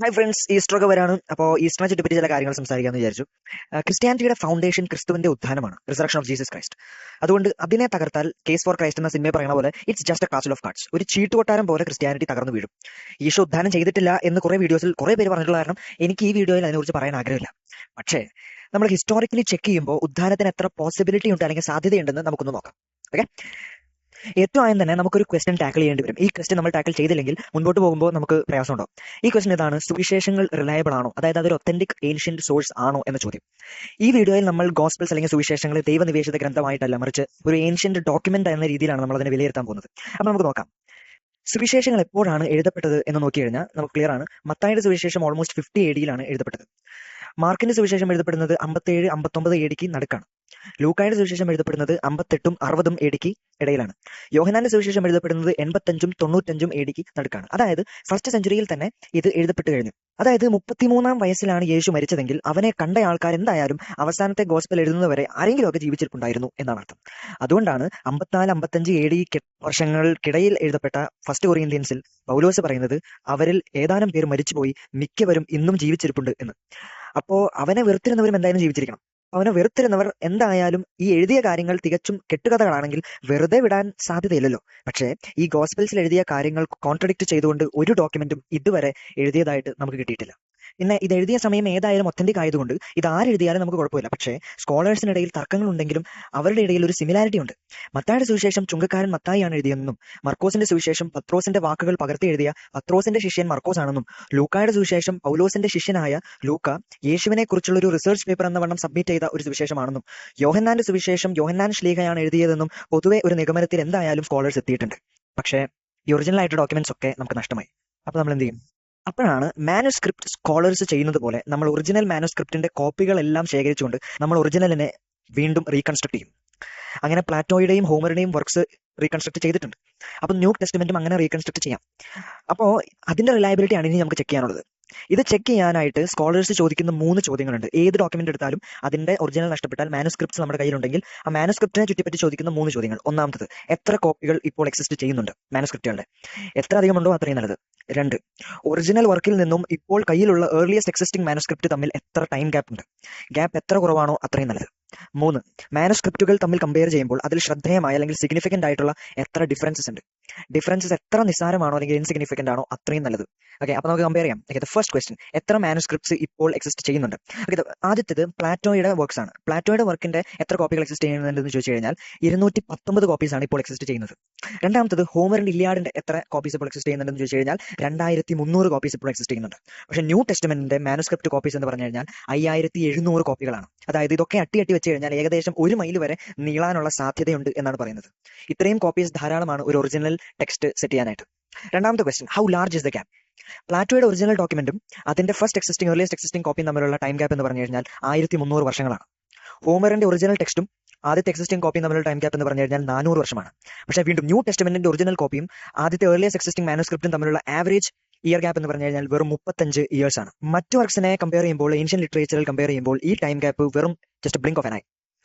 Hi friends, ഈസ്റ്ററൊക്കെ വരാണ്. അപ്പോൾ ഈസ്റ്ററിനെ ചുറ്റിപ്പറ്റി ചില കാര്യങ്ങൾ സംസാരിക്കാമെന്ന് വിചാരിച്ചു. ക്രിസ്ത്യാനിറ്റിയുടെ ഫൗണ്ടേഷൻ ക്രിസ്തുവിന്റെ ഉത്ഥാനമാണ്, റിസറക്ഷൻ ഓഫ് ജീസസ് ക്രൈസ്റ്റ്. അതുകൊണ്ട് അതിനെ തകർത്താൽ കേസ് ഫോർ ക്രൈസ്റ്റ് എന്ന സിനിമ പറയുന്ന പോലെ it's just A castle of cards. ഒരു ചീട്ടുകൊട്ടാരം പോലെ ക്രിസ്ത്യാനിറ്റി തകർന്നു വീഴും. ഈശോ ഉത്ഥാനം ചെയ്തിട്ടില്ല എന്ന് കുറേ വീഡിയോസിൽ കുറേ പേര് പറഞ്ഞിട്ടുള്ള കാരണം എനിക്ക് ഈ വീഡിയോയിൽ അതിനെക്കുറിച്ച് പറയാൻ ആഗ്രഹമില്ല. പക്ഷേ നമ്മൾ ഹിസ്റ്റോറിക്കലി ചെക്ക് ചെയ്യുമ്പോൾ ഉത്ഥാനത്തിന് എത്ര പോസിബിലിറ്റി ഉണ്ട് അല്ലെങ്കിൽ സാധ്യതയുണ്ടെന്ന് നമുക്കൊന്ന് നോക്കാം. ഓക്കെ, ഏറ്റവും ആദ്യം തന്നെ നമുക്കൊരു ക്വസ്റ്റ്യൻ ടാക്കിൾ ചെയ്യേണ്ടി വരും. ഈ ക്വസ്റ്റ്യൻ നമ്മൾ ടാക്കിൾ ചെയ്തില്ലെങ്കിൽ മുൻപോട്ട് പോകുമ്പോൾ നമുക്ക് പ്രയാസം ഉണ്ടാവും. ഈ ക്വസ്റ്റ്യൻ ഇതാണ്: സുവിശേഷങ്ങൾ റിലയബിൾ ആണോ, അതായത് അതൊരു ഒത്തന്റിക് ഏൻഷ്യന്റ് സോഴ്സ് ആണോ എന്ന ചോദ്യം. ഈ വീഡിയോയിൽ നമ്മൾ ഗോസ്പൽസ് അല്ലെങ്കിൽ സുവിശേഷങ്ങൾ ദൈവനിവേശിത ഗ്രന്ഥമായിട്ടല്ല, മറിച്ച് ഒരു ഏൻഷ്യന്റ് ഡോക്യുമെന്റ് എന്ന രീതിയിലാണ് നമ്മൾ അതിനെ വിലയിരുത്താൻ പോകുന്നത്. അപ്പോൾ നമുക്ക് നോക്കാം. സുവിശേഷങ്ങൾ എപ്പോഴാണ് എഴുതപ്പെട്ടത് എന്ന് നോക്കി കഴിഞ്ഞാൽ നമുക്ക് ക്ലിയർ ആണ്. മത്തായിയുടെ സുവിശേഷം ഓൾമോസ്റ്റ് 50 AD എഴുതപ്പെട്ടത്. മാർക്കിന്റെ സുവിശേഷം എഴുതപ്പെടുന്നത് 57-59 AD നടുക്കാണ്. ലൂക്കായുടെ സുവിശേഷം എഴുതപ്പെടുന്നത് 58-60 AD ഇടയിലാണ്. യോഹന്നാന്റെ സുവിശേഷം എഴുതപ്പെടുന്നത് 85-95 AD നടുക്കാണ്. അതായത് ഫസ്റ്റ് സെഞ്ചുറിയിൽ തന്നെ ഇത് എഴുതപ്പെട്ട് കഴിഞ്ഞു. അതായത് 33-ാം വയസ്സിലാണ് യേശു മരിച്ചതെങ്കിൽ അവനെ കണ്ട ആൾക്കാർ എന്തായാലും അവസാനത്തെ ഗോസ്പൽ എഴുതുന്നവരെ ആരെങ്കിലുമൊക്കെ ജീവിച്ചിരിപ്പുണ്ടായിരുന്നു എന്നാണ് അർത്ഥം. അതുകൊണ്ടാണ് 54-55 AD വർഷങ്ങൾക്കിടയിൽ എഴുതപ്പെട്ട ഫസ്റ്റ് കൊറിന്ത്യൻസിൽ പൗലോസ് പറയുന്നത് അവരിൽ ഏതാനും പേർ മരിച്ചുപോയി, മിക്കവരും ഇന്നും ജീവിച്ചിരിപ്പുണ്ട് എന്ന്. അപ്പോ അവനെ വെറുത്തിരുന്നവരും എന്തായാലും ജീവിച്ചിരിക്കണം. അവനെ വെറുത്തിരുന്നവർ എന്തായാലും ഈ എഴുതിയ കാര്യങ്ങൾ തികച്ചും കെട്ടുകഥകളാണെങ്കിൽ വെറുതെ വിടാൻ സാധ്യതയില്ലല്ലോ. പക്ഷേ ഈ ഗോസ്പൽസിൽ എഴുതിയ കാര്യങ്ങൾ കോൺട്രഡിക്റ്റ് ചെയ്തുകൊണ്ട് ഒരു ഡോക്യുമെന്റും ഇതുവരെ എഴുതിയതായിട്ട് നമുക്ക് കിട്ടിയിട്ടില്ല. പിന്നെ ഇത് എഴുതിയ സമയം ഏതായാലും ഒത്തന്റിക് ആയതുകൊണ്ട് ഇത് ആരെഴുതിയാലും നമുക്ക് കുഴപ്പമില്ല. പക്ഷേ സ്കോളേഴ്സിനിടയിൽ തർക്കങ്ങളുണ്ടെങ്കിലും അവരുടെ ഇടയിൽ ഒരു സിമിലാരിറ്റി ഉണ്ട്. മത്തായിയുടെ സുവിശേഷം ചുങ്കക്കാരൻ മത്തായിയാണ് എഴുതിയെന്നും മർക്കോസിന്റെ സുവിശേഷം പത്രോസിന്റെ വാക്കുകൾ പകർത്തി എഴുതിയ പത്രോസിന്റെ ശിഷ്യൻ മർക്കോസ് ആണെന്നും ലൂക്കായുടെ സുവിശേഷം പൗലോസിന്റെ ശിഷ്യനായ ലൂക്ക യേശുവിനെ കുറിച്ചുള്ള ഒരു റിസർച്ച് പേപ്പർ എന്ന വണ്ണം സബ്മിറ്റ് ചെയ്ത ഒരു സുവിശേഷമാണെന്നും യോഹന്നാന്റെ സുവിശേഷം യോഹന്നാൻ ശ്ലീഹയാണ് എഴുതിയതെന്നും പൊതുവെ ഒരു നിഗമനത്തിൽ എന്തായാലും സ്കോളേഴ്സ് എത്തിയിട്ടുണ്ട്. പക്ഷേ ഈ ഒറിജിനൽ ആയിട്ട് ഡോക്യുമെന്റ്സ് ഒക്കെ നമുക്ക് നഷ്ടമായി. അപ്പൊ നമ്മൾ എന്ത് ചെയ്യും? അപ്പോഴാണ് മാനുസ്ക്രിപ്റ്റ് സ്കോളേഴ്സ് ചെയ്യുന്നത് പോലെ നമ്മൾ ഒറിജിനൽ മാനുസ്ക്രിപ്റ്റിന്റെ കോപ്പികളെല്ലാം ശേഖരിച്ചുകൊണ്ട് നമ്മൾ ഒറിജിനലിനെ വീണ്ടും റീകൺസ്ട്രക്ട് ചെയ്യും. അങ്ങനെ പ്ലാറ്റോയുടെയും ഹോമറുടെയും വർക്ക്സ് റീകൺസ്ട്രക്ട് ചെയ്തിട്ടുണ്ട്. അപ്പം ന്യൂ ടെസ്റ്റ്മെന്റും അങ്ങനെ റീകൺസ്ട്രക്ട് ചെയ്യാം. അപ്പോൾ അതിന്റെ റിലയബിലിറ്റി ആണ് ഇനി നമുക്ക് ചെക്ക് ചെയ്യാനുള്ളത്. ഇത് ചെക്ക് ചെയ്യാനായിട്ട് സ്കോളേഴ്സ് ചോദിക്കുന്ന 3 ചോദ്യങ്ങളുണ്ട്. ഏത് ഡോക്യുമെന്റ് എടുത്താലും അതിന്റെ ഒറിജിനൽ നഷ്ടപ്പെട്ടാൽ മാനുസ്ക്രിപ്റ്റ്സ് നമ്മുടെ കയ്യിലുണ്ടെങ്കിൽ ആ മാനുസ്ക്രിപ്റ്റിനെ ചുറ്റിപ്പറ്റി ചോദിക്കുന്ന 3 ചോദ്യങ്ങൾ. ഒന്നാമത്തത്, എത്ര കോപ്പികൾ ഇപ്പോൾ എക്സിസ്റ്റ് ചെയ്യുന്നുണ്ട് മാനുസ്ക്രിപ്റ്റുകളുടെ? എത്ര അധികമുണ്ടോ അത്രയും നല്ലത്. 2, ഒറിജിനൽ വർക്കിൽ നിന്നും ഇപ്പോൾ കയ്യിലുള്ള ഏർലിയസ്റ്റ് എക്സിസ്റ്റിംഗ് മാനുസ്ക്രിപ്റ്റ് തമ്മിൽ എത്ര ടൈം ഗ്യാപ്പ് ഉണ്ട്? ഗ്യാപ്പ് എത്ര കുറവാണോ അത്രയും നല്ലത്. 3, മാനുസ്ക്രിപ്റ്റുകൾ തമ്മിൽ കമ്പയർ ചെയ്യുമ്പോൾ അതിൽ ശ്രദ്ധേയമായ അല്ലെങ്കിൽ സിഗ്നിഫിക്കന്റ് ആയിട്ടുള്ള എത്ര ഡിഫറൻസസ് ഉണ്ട്? ഡിഫറൻസസ് എത്ര നിസ്സാരമാണോ അല്ലെങ്കിൽ ഇൻസിഗ്നിഫിക്കന്റ് ആണോ അത്രയും നല്ലത്. ഓക്കെ, അപ്പൊ നമുക്ക് കമ്പയർ ചെയ്യാം. ഓക്കെ, ഫസ്റ്റ് ക്വസ്റ്റ്യൻ, എത്ര മാനുസ്ക്രിപ്റ്റ്സ് ഇപ്പോൾ എക്സിസ്റ്റ് ചെയ്യുന്നുണ്ട്? ഓക്കെ, ആദ്യത്തേത് പ്ലാറ്റോയുടെ വർക്ക്സ് ആണ്. പ്ലാറ്റോയുടെ വർക്കിന്റെ എത്ര കോപ്പികൾ എക്സിസ്റ്റ് ചെയ്യുന്നുണ്ടെന്ന് ചോദിച്ചു കഴിഞ്ഞാൽ 219 കോപ്പീസ് ആണ് ഇപ്പോൾ എക്സിസ്റ്റ് ചെയ്യുന്നത്. രണ്ടാമത്തത് ഹോമറിന്റെ ഇലിയാഡിന്റെ എത്ര കോപ്പീസ് ഇപ്പോൾ എക്സിസ്റ്റ് ചെയ്യുന്നുണ്ടെന്ന് ചോദിച്ചു കഴിഞ്ഞാൽ 2300 കോപ്പീസ് ഇപ്പോൾ എക്സിസ്റ്റ് ചെയ്യുന്നുണ്ട്. പക്ഷേ ന്യൂ ടെസ്റ്റ്മെന്റിന്റെ മാനുസ്ക്രിപ്റ്റ് കോപ്പീസ് എന്ന് പറഞ്ഞു കഴിഞ്ഞാൽ 5700 കോപ്പികളാണ്. അതായത് ഇതൊക്കെ അട്ടി വെച്ച് കഴിഞ്ഞാൽ ഏകദേശം 1 മൈൽ വരെ നീളാനുള്ള സാധ്യതയുണ്ട് എന്നാണ് പറയുന്നത്. ഇത്രയും കോപ്പീസ് ധാരാളമാണ് ഒരു ഒറിജിനൽ ടെക്സ്റ്റ് സെറ്റ് ചെയ്യാനായിട്ട്. രണ്ടാമത്തെ question, how large is the gap? പ്ലാറ്റോയുടെ ഒറിജിനൽ ഡോക്യുമെന്റും അതിന്റെ ഫസ്റ്റ് എക്സിസ്റ്റിംഗ് ഏർലിയസ്റ്റ് എക്സിസ്റ്റിംഗ് കോപ്പിയും തമ്മിലുള്ള ടൈം ഗ്യാപ്പ് എന്ന് പറഞ്ഞു കഴിഞ്ഞാൽ 1300 വർഷങ്ങളാണ്. ഹോമറിന്റെ ഒറിജിനൽ ടെക്സ്റ്റും ആദ്യത്തെ എക്സിസ്റ്റിംഗ് കോപ്പിയും തമ്മിലുള്ള ടൈം ഗ്യാപ്പ് എന്ന് പറഞ്ഞു കഴിഞ്ഞാൽ 400 വർഷമാണ്. പക്ഷേ വീണ്ടും ന്യൂ ടെസ്റ്റ്മെന്റിന്റെ ഒറിജിനൽ കോപ്പിയും ആദ്യത്തെ ഏർലിയസ്റ്റ് എക്സിസ്റ്റിംഗ് മാനുസ്ക്രിപ്റ്റും തമ്മിലുള്ള ആവറേജ് ഇയർ ഗ്യാപ്പ് എന്ന് പറഞ്ഞു കഴിഞ്ഞാൽ വെറും 35 ഇയേഴ്സ് ആണ്. മറ്റു വർക്സിനെ കമ്പയർ ചെയ്യുമ്പോൾ, ഏൻഷ്യൻ ലിറ്ററേച്ചറിൽ കമ്പയർ ചെയ്യുമ്പോൾ ഈ ടൈം ഗ്യാപ്പ് വെറും just blink of an eye.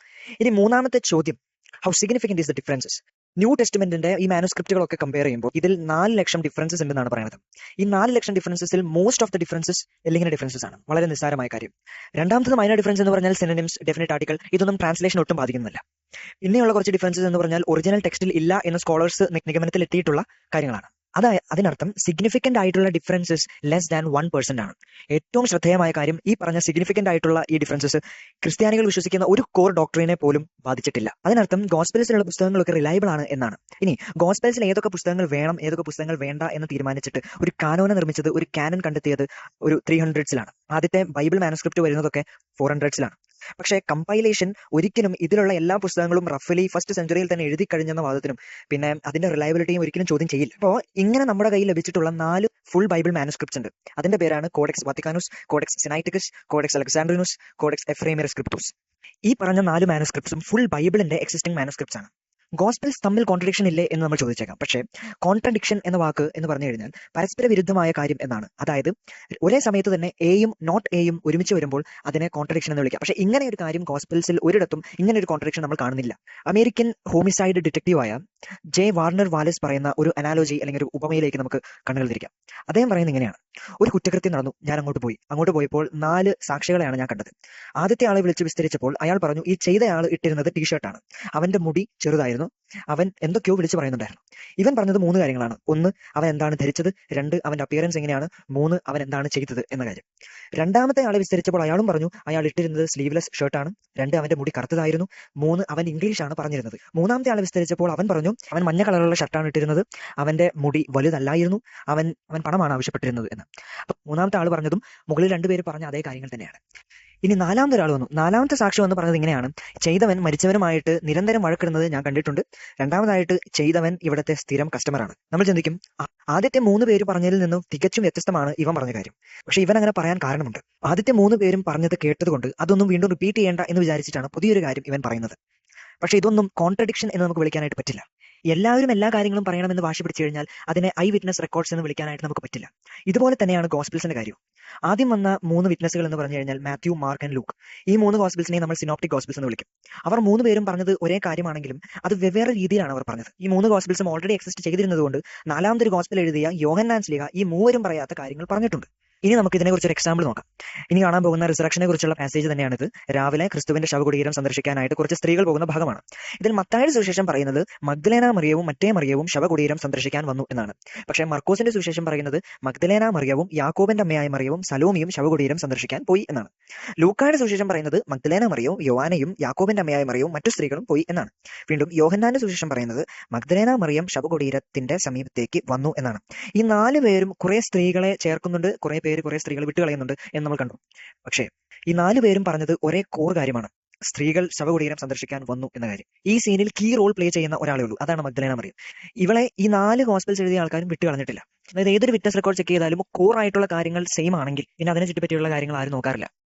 ഇനി മൂന്നാമത്തെ ചോദ്യം, how significant is the differences? New ടെസ്റ്റ്മെന്റിന്റെ ഈ മാനുസ്ക്രിപ്റ്റുകളൊക്കെ കമ്പയർ ചെയ്യുമ്പോൾ ഇതിൽ 4 ലക്ഷം ഡിഫറൻസസ് ഉണ്ടെന്നാണ് പറയുന്നത്. ഈ 4 ലക്ഷം ഡിഫറൻസസിൽ മോസ്റ്റ് ഓഫ് ദ ഡിഫറൻസസ് എല്ലിങ്ങനെ ഡിഫറൻസസ് ആണ്, വളരെ നിസ്സാരമായ കാര്യം. രണ്ടാമത്തത് മൈനർ ഡിഫറൻസ് എന്ന് പറഞ്ഞാൽ സിനോണിംസ്, ഡെഫിനിറ്റ് ആർട്ടിക്കൽ, ഇതൊന്നും ട്രാൻസ്ലേഷൻ ഒട്ടും ബാധിക്കുന്നില്ല. പിന്നെയുള്ള കുറച്ച് ഡിഫറൻസസ് എന്ന് പറഞ്ഞാൽ ഒറിജിനൽ ടെക്സ്റ്റിൽ ഇല്ല എന്ന് സ്കോളേഴ്സ് നിഗമനത്തിൽ എത്തിയിട്ടുള്ള കാര്യങ്ങളാണ്. അതിനർത്ഥം സിഗ്നിഫിക്കന്റ് ആയിട്ടുള്ള ഡിഫറൻസസ് ലെസ് ദാൻ 1% ആണ്. ഏറ്റവും ശ്രദ്ധേയമായ കാര്യം, ഈ പറഞ്ഞ സിഗ്നിഫിക്കന്റ് ആയിട്ടുള്ള ഈ ഡിഫറൻസസ് ക്രിസ്ത്യാനികൾ വിശ്വസിക്കുന്ന ഒരു കോർ ഡോക്ടറിനെ പോലും ബാധിച്ചിട്ടില്ല. അതിനർത്ഥം ഗോസ്പൽസിലുള്ള പുസ്തകങ്ങളൊക്കെ റിലയബിൾ ആണ് എന്നാണ്. ഇനി ഗോസ്പൽസിൽ ഏതൊക്കെ പുസ്തകങ്ങൾ വേണം, ഏതൊക്കെ പുസ്തകങ്ങൾ വേണ്ട എന്ന് തീരുമാനിച്ചിട്ട് ഒരു കാനോന നിർമ്മിച്ചത്, ഒരു കാനൻ കണ്ടെത്തിയത് ഒരു 300s ആദ്യത്തെ ബൈബിൾ മാനുസ്ക്രിപ്റ്റ് വരുന്നതൊക്കെ 400s. പക്ഷേ കമ്പൈലേഷൻ ഒരിക്കലും ഇതിലുള്ള എല്ലാ പുസ്തകങ്ങളും റഫലി ഫസ്റ്റ് സെഞ്ചുറിയിൽ തന്നെ എഴുതി കഴിഞ്ഞെന്ന വാദത്തിനും പിന്നെ അതിന്റെ റിലയബിലിറ്റിയും ഒരിക്കലും ചോദ്യം ചെയ്യില്ല. അപ്പോൾ ഇങ്ങനെ നമ്മുടെ കയ്യിൽ ലഭിച്ചിട്ടുള്ള 4 ഫുൾ ബൈബിൾ മാനുസ്ക്രിപ്റ്റ്സ് ഉണ്ട്. അതിന്റെ പേരാണ് കോഡെക്സ് വത്തിക്കാനുസ്, കോഡെക്സ് സിനൈറ്റിക്കസ്, കോഡെക്സ് അലക്സാൻഡ്രിനുസ്, കോഡെക്സ് എഫ്രേമിയർ സ്ക്രിപ്റ്റൂസ്. ഈ പറഞ്ഞ 4 മാനുസ്ക്രിപ്റ്റ്സും ഫുൾ ബൈബിളിന്റെ എക്സിസ്റ്റിംഗ് മാനുസ്ക്രിപ്റ്റ്സ് ആണ്. ഗോസ്പൽസ് തമ്മിൽ കോൺട്രഡിക്ഷൻ ഇല്ലേ എന്ന് നമ്മൾ ചോദിച്ചേക്കാം. പക്ഷേ കോൺട്രഡിക്ഷൻ എന്ന വാക്ക് എന്ന് പറഞ്ഞു കഴിഞ്ഞാൽ പരസ്പര വിരുദ്ധമായ കാര്യം എന്നാണ്. അതായത് ഒരേ സമയത്ത് തന്നെ എയും നോട്ട് എയും ഒരുമിച്ച് വരുമ്പോൾ അതിനെ കോൺട്രഡിക്ഷൻ എന്ന് വിളിക്കാം. പക്ഷേ ഇങ്ങനെ ഒരു കാര്യം ഗോസ്പൽസിൽ ഒരിടത്തും ഇങ്ങനെ ഒരു കോൺട്രഡിക്ഷൻ നമ്മൾ കാണുന്നില്ല. അമേരിക്കൻ ഹോമിസൈഡ് ഡിറ്റക്റ്റീവായ ജെ വാർണർ വാലസ് പറയുന്ന ഒരു അനാലോജി അല്ലെങ്കിൽ ഒരു ഉപമയിലേക്ക് നമുക്ക് കണ്ണുകൾ തിരിക്കാം. അദ്ദേഹം പറയുന്നത് ഇങ്ങനെയാണ്: ഒരു കുറ്റകൃത്യം നടന്നു, ഞാൻ അങ്ങോട്ട് പോയപ്പോൾ 4 സാക്ഷികളെയാണ് ഞാൻ കണ്ടത്. ആദ്യത്തെ ആളെ വിളിച്ച് വിസ്തരിച്ചപ്പോൾ അയാൾ പറഞ്ഞു ഈ ചെയ്തയാൾ ഇട്ടിരുന്നത് ടീഷർട്ടാണ്, അവന്റെ മുടി ചെറുതായിരുന്നു, അവൻ എന്തൊക്കെയോ വിളിച്ചു പറയുന്നുണ്ടായിരുന്നു. ഇവൻ പറഞ്ഞത് 3 കാര്യങ്ങളാണ്: 1, അവൻ എന്താണ് ധരിച്ചത്; 2, അവന്റെ അപ്പിയറൻസ് എങ്ങനെയാണ്; 3, അവൻ എന്താണ് ചെയ്തത് എന്ന കാര്യം. രണ്ടാമത്തെ ആളെ വിസ്തരിച്ചപ്പോൾ അയാളും പറഞ്ഞു അയാൾ ഇട്ടിരുന്നത് സ്ലീവ്ലെസ് ഷർട്ടാണ്, 2, അവന്റെ മുടി കറുത്തതായിരുന്നു, 3, അവൻ ഇംഗ്ലീഷാണ് പറഞ്ഞിരുന്നത്. മൂന്നാമത്തെ ആളെ വിസ്തരിച്ചപ്പോൾ അവൻ പറഞ്ഞു അവൻ മഞ്ഞ കളറുള്ള ഷർട്ടാണ് ഇട്ടിരുന്നത്, അവന്റെ മുടി വലുതല്ലായിരുന്നു, അവൻ പണമാണ് ആവശ്യപ്പെട്ടിരുന്നത് എന്ന്. അപ്പൊ മൂന്നാമത്തെ ആൾ പറഞ്ഞതും മുകളിൽ 2 പേര് പറഞ്ഞ അതേ കാര്യങ്ങൾ തന്നെയാണ്. ഇനി നാലാമത്തെ ഒരാൾ വന്നു. നാലാമത്തെ സാക്ഷി വന്ന് പറഞ്ഞത് ഇങ്ങനെയാണ്: ചെയ്തവൻ മരിച്ചവനുമായിട്ട് നിരന്തരം വഴക്കിടുന്നത് ഞാൻ കണ്ടിട്ടുണ്ട്. രണ്ടാമതായിട്ട് ചെയ്തവൻ ഇവിടുത്തെ സ്ഥിരം കസ്റ്റമറാണ്. നമ്മൾ ചിന്തിക്കും ആദ്യത്തെ 3 പേര് പറഞ്ഞതിൽ നിന്നും തികച്ചും വ്യത്യസ്തമാണ് ഇവൻ പറഞ്ഞ കാര്യം. പക്ഷെ ഇവൻ അങ്ങനെ പറയാൻ കാരണമുണ്ട്. ആദ്യത്തെ 3 പേരും പറഞ്ഞത് കേട്ടതുകൊണ്ട് അതൊന്നും വീണ്ടും റിപ്പീറ്റ് ചെയ്യേണ്ട എന്ന് വിചാരിച്ചിട്ടാണ് പുതിയൊരു കാര്യം ഇവൻ പറയുന്നത്. പക്ഷെ ഇതൊന്നും കോൺട്രഡിക്ഷൻ എന്ന് നമുക്ക് വിളിക്കാനായിട്ട് പറ്റില്ല. എല്ലാവരും എല്ലാ കാര്യങ്ങളും പറയണമെന്ന് വാശി പിടിച്ചു കഴിഞ്ഞാൽ അതിനെ ഐ വിറ്റ്നസ് റെക്കോർഡ്സ് എന്ന് വിളിക്കാനായിട്ട് നമുക്ക് പറ്റില്ല. ഇതുപോലെ തന്നെയാണ് ഗോസ്പിൾസിന്റെ കാര്യം. ആദ്യം വന്ന 3 വിറ്റ്നസ്സുകൾ എന്ന് പറഞ്ഞു കഴിഞ്ഞാൽ മാത്യു, മാർക്ക് ആൻഡ് ലൂക്ക്. ഈ 3 ഗോസ്പിൾസിനെ നമ്മൾ സിനോപ്റ്റിക് ഗോസ്പിൾസ് എന്ന് വിളിക്കും. അവർ 3 പേരും പറഞ്ഞത് ഒരേ കാര്യമാണെങ്കിലും അത് വെവ്വേറെ രീതിയിലാണ് അവർ പറഞ്ഞത്. ഈ 3 ഗോസ്പിൾസും ഓൾറെഡി എക്സിസ്റ്റ് ചെയ്തിരുന്നതുകൊണ്ട് നാലാമതൊരു ഗോസ്പിൾ എഴുതിയ യോഹന്നാൻ സ്ലീഹ ഈ 3 പറയാത്ത കാര്യങ്ങൾ പറഞ്ഞിട്ടുണ്ട്. ഇനി നമുക്ക് ഇതിനെക്കുറിച്ച് ഒരു എക്സാമ്പിൾ നോക്കാം. ഇനി കാണാൻ പോകുന്ന റിസറക്ഷനെ കുറിച്ചുള്ള പാസേജ് തന്നെയാണിത്. രാവിലെ ക്രിസ്തുവിന്റെ ശവകുടീരം സന്ദർശിക്കാനായിട്ട് കുറച്ച് സ്ത്രീകൾ പോകുന്ന ഭാഗമാണ്. ഇതിൽ മത്തായിയുടെ സുവിശേഷം പറയുന്നത് മഗ്ദലേന മറിയവും മറ്റേ മറിയവും ശവകുടീരം സന്ദർശിക്കാൻ വന്നു എന്നാണ്. പക്ഷേ മർക്കോസിന്റെ സുവിശേഷം പറയുന്നത് മഗ്ദലേന മറിയവും യാക്കോബിന്റെ അമ്മയായ മറിയവും സലോമിയും ശവകുടീരം സന്ദർശിക്കാൻ പോയി എന്നാണ്. ലൂക്കായുടെ സുവിശേഷം പറയുന്നത് മഗ്ദലേന മറിയവും യോവാനയും യാക്കോബിന്റെ അമ്മയായ മറിയവും മറ്റു സ്ത്രീകളും പോയി എന്നാണ്. വീണ്ടും യോഹന്നാന്റെ സുവിശേഷം പറയുന്നത് മഗ്ദലേന മറിയം ശവകുടീരത്തിന്റെ സമീപത്തേക്ക് വന്നു എന്നാണ്. ഈ 4 പേരും കുറെ സ്ത്രീകളെ ചേർക്കുന്നുണ്ട്, കുറെ സ്ത്രീകൾ വിട്ടുകളയുന്നുണ്ട് എന്ന് നമ്മൾ കണ്ടു. പക്ഷേ ഈ 4 പേരും പറഞ്ഞത് ഒരേ കോർ കാര്യമാണ്: സ്ത്രീകൾ ശവകുടീരം സന്ദർശിക്കാൻ വന്നു എന്ന കാര്യം. ഈ സീനിൽ കീ റോൾ പ്ലേ ചെയ്യുന്ന ഒരാളേ ഉള്ളൂ, അതാണ് മഗ്ദലേന മറിയം. ഇവളെ ഈ 4 ഗോസ്പൽസ് എഴുതിയ ആൾക്കാരും വിട്ടുകളഞ്ഞിട്ടില്ല. അതായത് ഏതൊരു വിറ്റ്നസ് റെക്കോർഡ് ചെക്ക് ചെയ്താലും കോർ ആയിട്ടുള്ള കാര്യങ്ങൾ സെയിം ആണെങ്കിൽ പിന്നെ അതിനെ ചുറ്റിപ്പറ്റിയുള്ള കാര്യങ്ങൾ ആരും നോക്കാറില്ല.